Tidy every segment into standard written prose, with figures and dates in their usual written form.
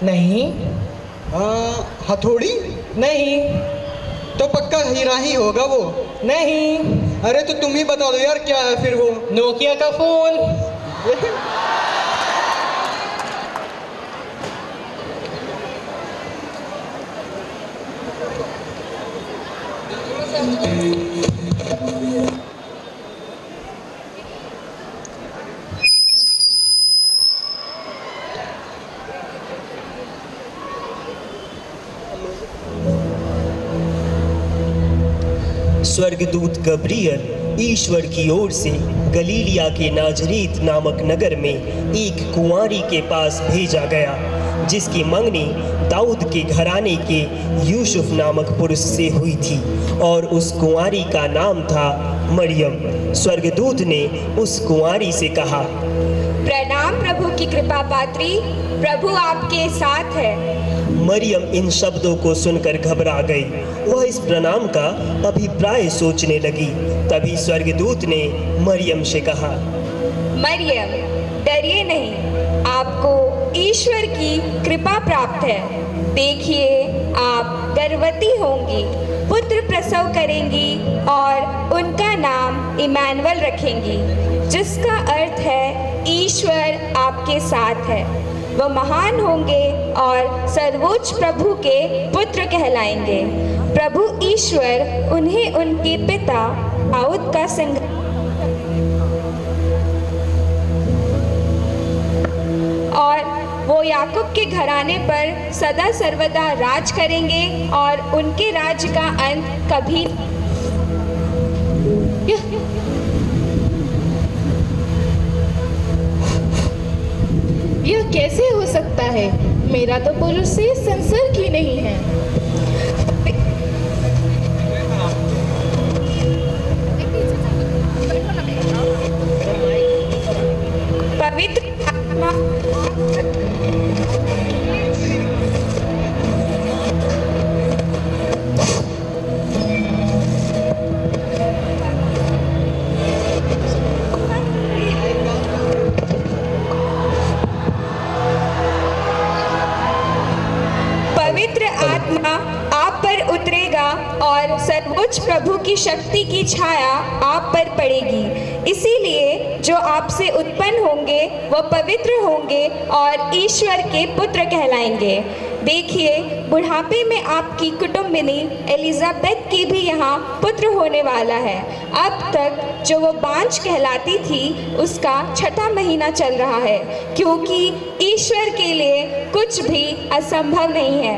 नहीं। हथौड़ी? नहीं। तो पक्का हीरा ही होगा वो। नहीं। अरे तो तुम ही बता दो यार, क्या है फिर वो? नोकिया का फोन। स्वर्गदूत गब्रियल ईश्वर की ओर से गलीलिया के नाजरीत नामक नगर में एक कुंवारी के पास भेजा गया, जिसकी मंगनी दाऊद के घराने के यूसुफ नामक पुरुष से हुई थी, और उस कुंवारी का नाम था मरियम। स्वर्गदूत ने उस कुंवारी से कहा, प्रणाम प्रभु की कृपा पात्री, प्रभु आपके साथ है। मरियम इन शब्दों को सुनकर घबरा गई। वह इस प्रणाम का अभिप्राय सोचने लगी। तभी स्वर्गदूत ने मरियम से कहा, मरियम, डरिए नहीं, आपको ईश्वर की कृपा प्राप्त है। देखिए, आप गर्भवती होंगी, पुत्र प्रसव करेंगी और उनका नाम इमानुएल रखेंगी, जिसका अर्थ है ईश्वर आपके साथ है। वह महान होंगे और सर्वोच्च प्रभु के पुत्र कहलाएंगे। प्रभु ईश्वर उन्हें उनके पिता दाऊद का सिंह और वो याकूब के घराने पर सदा सर्वदा राज करेंगे, और उनके राज्य का अंत कभी। यह कैसे हो सकता है? मेरा तो पुरुष से संसर्ग ही नहीं है। पवित्र आत्मा आप पर उतरेगा और सर्वोच्च प्रभु की शक्ति की छाया आप पर पड़ेगी। इसीलिए जो आपसे उत्पन्न होंगे वह पवित्र होंगे और ईश्वर के पुत्र कहलाएंगे। देखिए, बुढ़ापे में आपकी कुटुंबिनी एलिजाबेथ की भी यहाँ पुत्र होने वाला है। अब तक जो वो बांझ कहलाती थी, उसका 6वां महीना चल रहा है, क्योंकि ईश्वर के लिए कुछ भी असंभव नहीं है।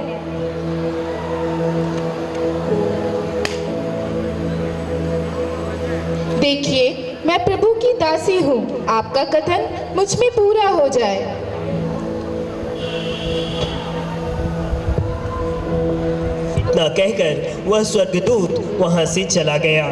देखिए, मैं प्रभु की दासी हूँ, आपका कथन मुझ में पूरा हो जाए। इतना कहकर वह स्वर्गदूत वहां से चला गया।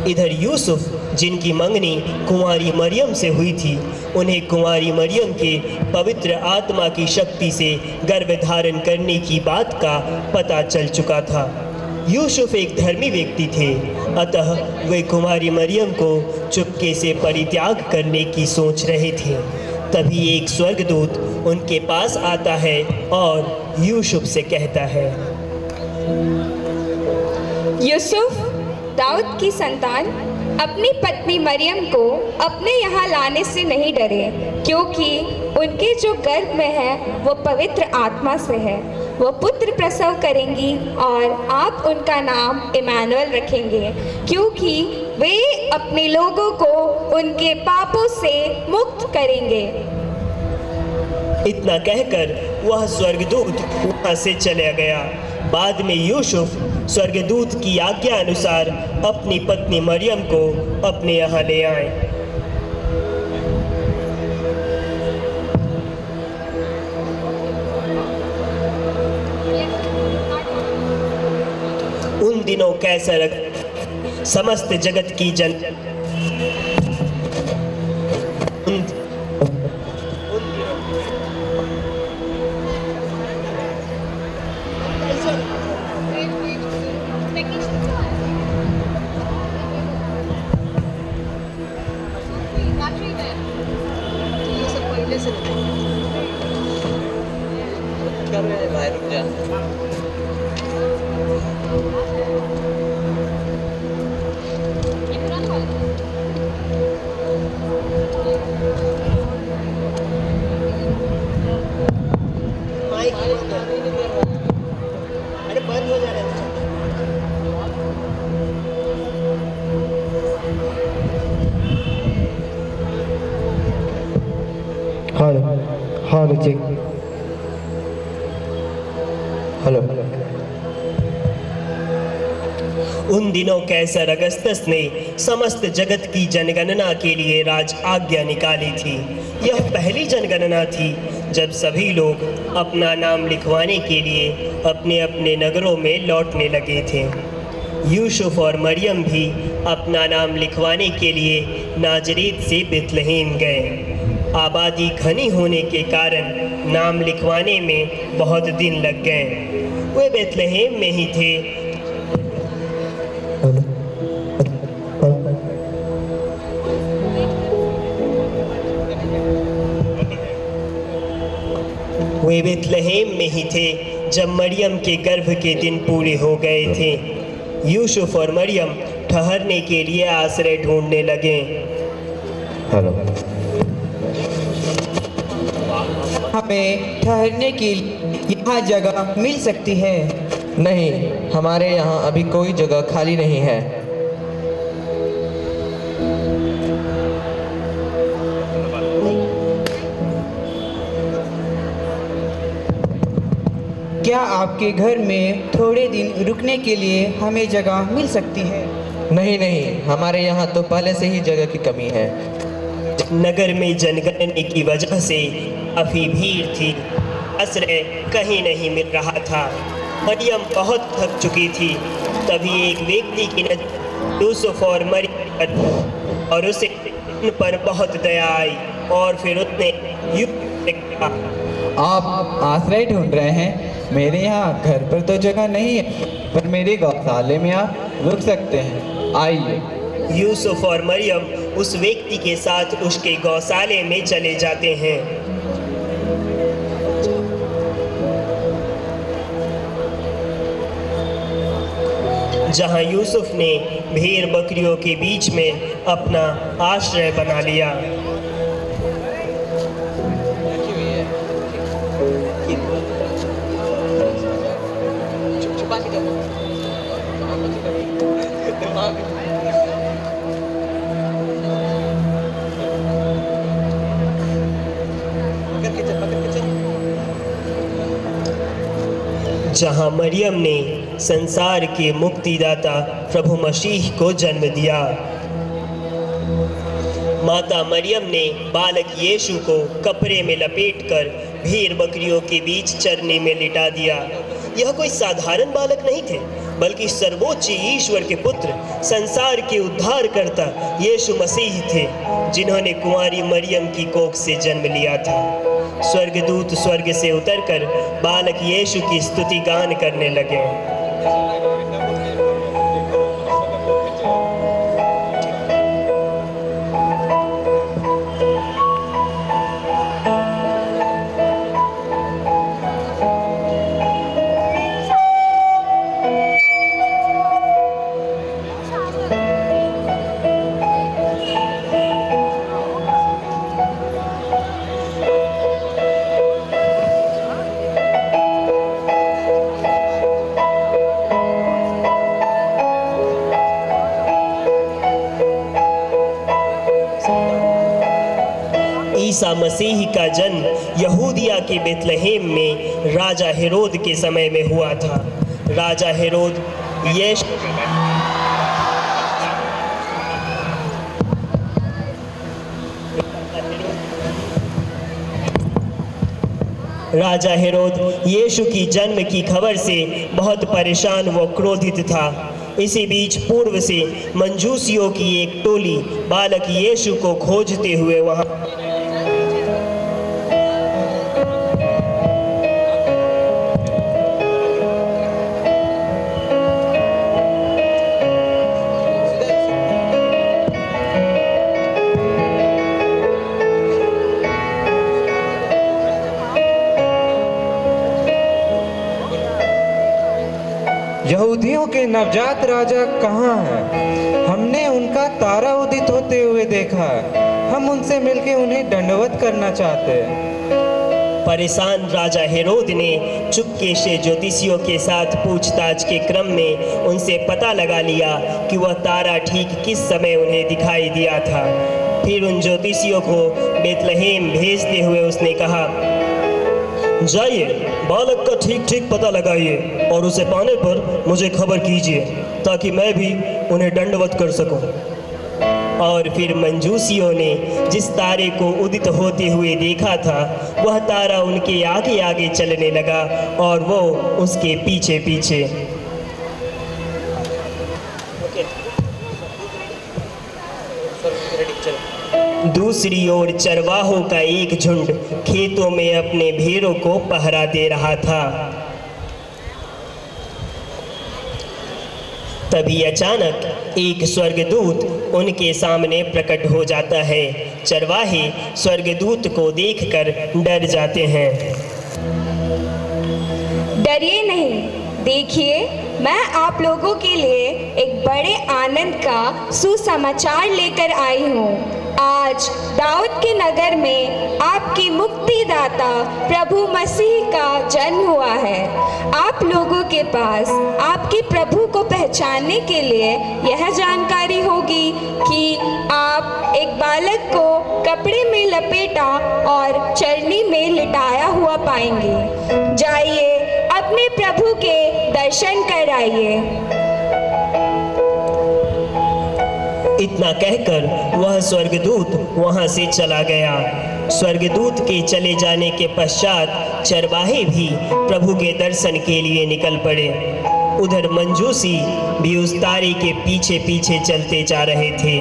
इधर यूसुफ, जिनकी मंगनी कुंवारी मरियम से हुई थी, उन्हें कुंवारी मरियम के पवित्र आत्मा की शक्ति से गर्भ धारण करने की बात का पता चल चुका था। यूसुफ एक धर्मी व्यक्ति थे, अतः वे कुंवारी मरियम को चुपके से परित्याग करने की सोच रहे थे। तभी एक स्वर्गदूत उनके पास आता है और यूसुफ से कहता है, यूसुफ, दाऊद की संतान, अपनी पत्नी मरियम को अपने यहाँ लाने से नहीं डरे, क्योंकि उनके जो गर्भ में है वो पवित्र आत्मा से है। वो पुत्र प्रसव करेंगी और आप उनका नाम इमानुएल रखेंगे, क्योंकि वे अपने लोगों को उनके पापों से मुक्त करेंगे। इतना कहकर वह स्वर्गदूत वहाँ से चला गया। बाद में यूसुफ स्वर्गदूत की आज्ञा अनुसार अपनी पत्नी मरियम को अपने यहाँ ले आए। उन दिनों कैसा लग समस्त जगत की जन अरे बंद हो जा रहा है। Hello hello check hello. उन दिनों कैसर अगस्तस ने समस्त जगत की जनगणना के लिए राज आज्ञा निकाली थी। यह पहली जनगणना थी जब सभी लोग अपना नाम लिखवाने के लिए अपने अपने नगरों में लौटने लगे थे। यूसुफ और मरियम भी अपना नाम लिखवाने के लिए नाजरेत से बेतलहम गए। आबादी घनी होने के कारण नाम लिखवाने में बहुत दिन लग गए। वे बेतलहम में ही थे। वे बेतलहम में ही थे जब मरियम के गर्भ के दिन पूरे हो गए थे। यूसुफ और मरियम ठहरने के लिए आश्रय ढूंढने लगे। हेलो। हमें ठहरने के लिए यहाँ जगह मिल सकती है? नहीं, हमारे यहाँ अभी कोई जगह खाली नहीं है। क्या आपके घर में थोड़े दिन रुकने के लिए हमें जगह मिल सकती है? नहीं नहीं, हमारे यहाँ तो पहले से ही जगह की कमी है। नगर में जनगणना की वजह से काफी भीड़ थी। आश्रय कहीं नहीं मिल रहा था। मरियम बहुत थक चुकी थी। तभी एक व्यक्ति की नजर यूसुफ और मरियम पर और उसे उन पर बहुत दया आई और फिर उसने यूसुफ से कहा, आप आश्रय ढूंढ रहे हैं? मेरे यहाँ घर पर तो जगह नहीं है, पर मेरे गौशाले में आप रुक सकते हैं, आइए। यूसुफ और मरियम उस व्यक्ति के साथ उसके गौशाले में चले जाते हैं। जहां यूसुफ ने भेड़ बकरियों के बीच में अपना आश्रय बना लिया। जहां मरियम ने संसार के मुक्तिदाता प्रभु मसीह को जन्म दिया। माता मरियम ने बालक यीशु को कपड़े में लपेटकर भेड़ बकरियों के बीच चरने में लिटा दिया। यह कोई साधारण बालक नहीं थे, बल्कि सर्वोच्च ईश्वर के पुत्र, संसार के उद्धारकर्ता यीशु मसीह थे, जिन्होंने कुंवारी मरियम की कोख से जन्म लिया था। स्वर्गदूत स्वर्ग से उतरकर बालक यीशु की स्तुति गान करने लगे। ईसा मसीह का जन्म यहूदिया के बेतलहम में राजा हेरोद के समय में हुआ था। राजा हेरोद यीशु की जन्म की खबर से बहुत परेशान व क्रोधित था। इसी बीच पूर्व से मंजूसियों की एक टोली बालक यीशु को खोजते हुए वहां यहूदियों के नवजात राजा कहाँ हैं? हमने उनका तारा उदित होते हुए देखा है। हम उनसे मिलके उन्हें दंडवत करना चाहते हैं। परेशान राजा हेरोद ने चुपके से ज्योतिषियों के साथ पूछताछ के क्रम में उनसे पता लगा लिया कि वह तारा ठीक किस समय उन्हें दिखाई दिया था। फिर उन ज्योतिषियों को बेतलहेम भेजते हुए उसने कहा, जाइए, बालक का ठीक ठीक पता लगाइए और उसे पाने पर मुझे खबर कीजिए ताकि मैं भी उन्हें दंडवत कर सकूं। और फिर मंजूसियों ने जिस तारे को उदित होते हुए देखा था वह तारा उनके आगे आगे चलने लगा और वो उसके पीछे पीछे। दूसरी ओर चरवाहों का एक झुंड खेतों में अपने भेड़ों को पहरा दे रहा था। तभी अचानक एक स्वर्गदूत उनके सामने प्रकट हो जाता है। चरवाहे स्वर्गदूत को देखकर डर जाते हैं। डरिए नहीं, देखिए मैं आप लोगों के लिए एक बड़े आनंद का सुसमाचार लेकर आई हूँ। आज दाऊद के नगर में आपकी मुक्तिदाता प्रभु मसीह का जन्म हुआ है। आप लोगों के पास आपके प्रभु को पहचानने के लिए यह जानकारी होगी कि आप एक बालक को कपड़े में लपेटा और चरनी में लिटाया हुआ पाएंगे। जाइए, अपने प्रभु के दर्शन कराइए। इतना कहकर वह स्वर्गदूत वहां से चला गया। स्वर्गदूत के चले जाने के पश्चात चरवाहे भी प्रभु के दर्शन के लिए निकल पड़े। उधर मंजूसी भी उस तारे के पीछे पीछे चलते जा रहे थे।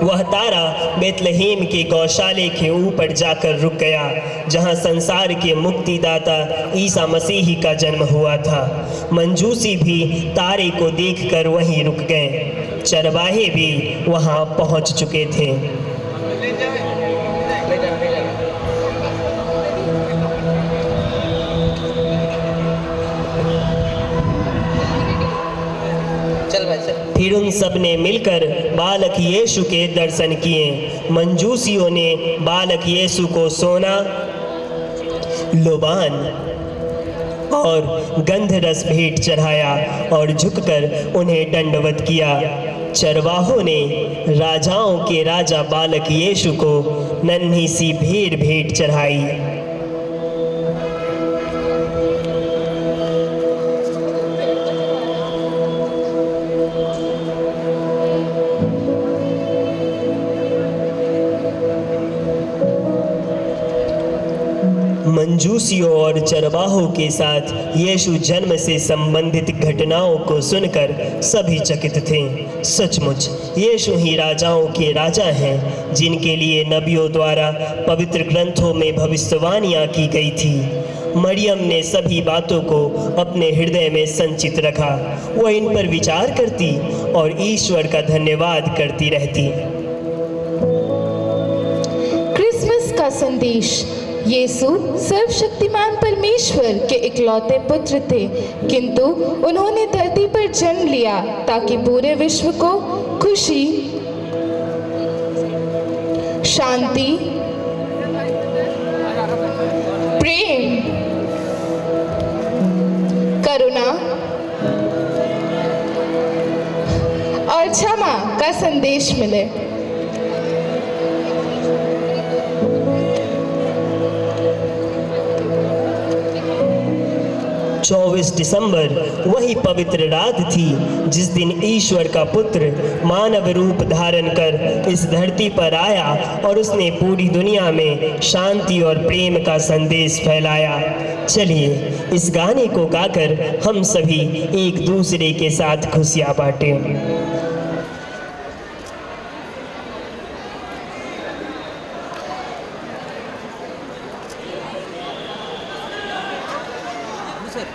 वह तारा बेतलहेम के गौशाले के ऊपर जाकर रुक गया जहां संसार के मुक्तिदाता ईसा मसीह का जन्म हुआ था। मंजूसी भी तारे को देखकर वहीं रुक गए। चरवाहे भी वहां पहुंच चुके थे। फिर उन सब ने मिलकर बालक यीशु के दर्शन किए। मंजूसियों ने बालक यीशु को सोना, लोबान और गंधरस भेंट चढ़ाया और झुककर उन्हें दंडवत किया। चरवाहों ने राजाओं के राजा बालक यीशु को नन्ही सी भेंट चढ़ाई। मंजूसियों और चरवाहों के साथ यीशु जन्म से संबंधित घटनाओं को सुनकर सभी चकित थे। सचमुच यीशु ही राजाओं के राजा हैं जिनके लिए नबियों द्वारा पवित्र ग्रंथों में भविष्यवाणियां की गई थी। मरियम ने सभी बातों को अपने हृदय में संचित रखा। वह इन पर विचार करती और ईश्वर का धन्यवाद करती रहती। क्रिसमस का संदेश। यीशु सर्वशक्तिमान परमेश्वर के इकलौते पुत्र थे, किंतु उन्होंने धरती पर जन्म लिया ताकि पूरे विश्व को खुशी, शांति, प्रेम, करुणा और क्षमा का संदेश मिले। 24 दिसंबर वही पवित्र रात थी जिस दिन ईश्वर का पुत्र मानव रूप धारण कर इस धरती पर आया और उसने पूरी दुनिया में शांति और प्रेम का संदेश फैलाया। चलिए इस गाने को गाकर हम सभी एक दूसरे के साथ खुशियाँ बांटें। सर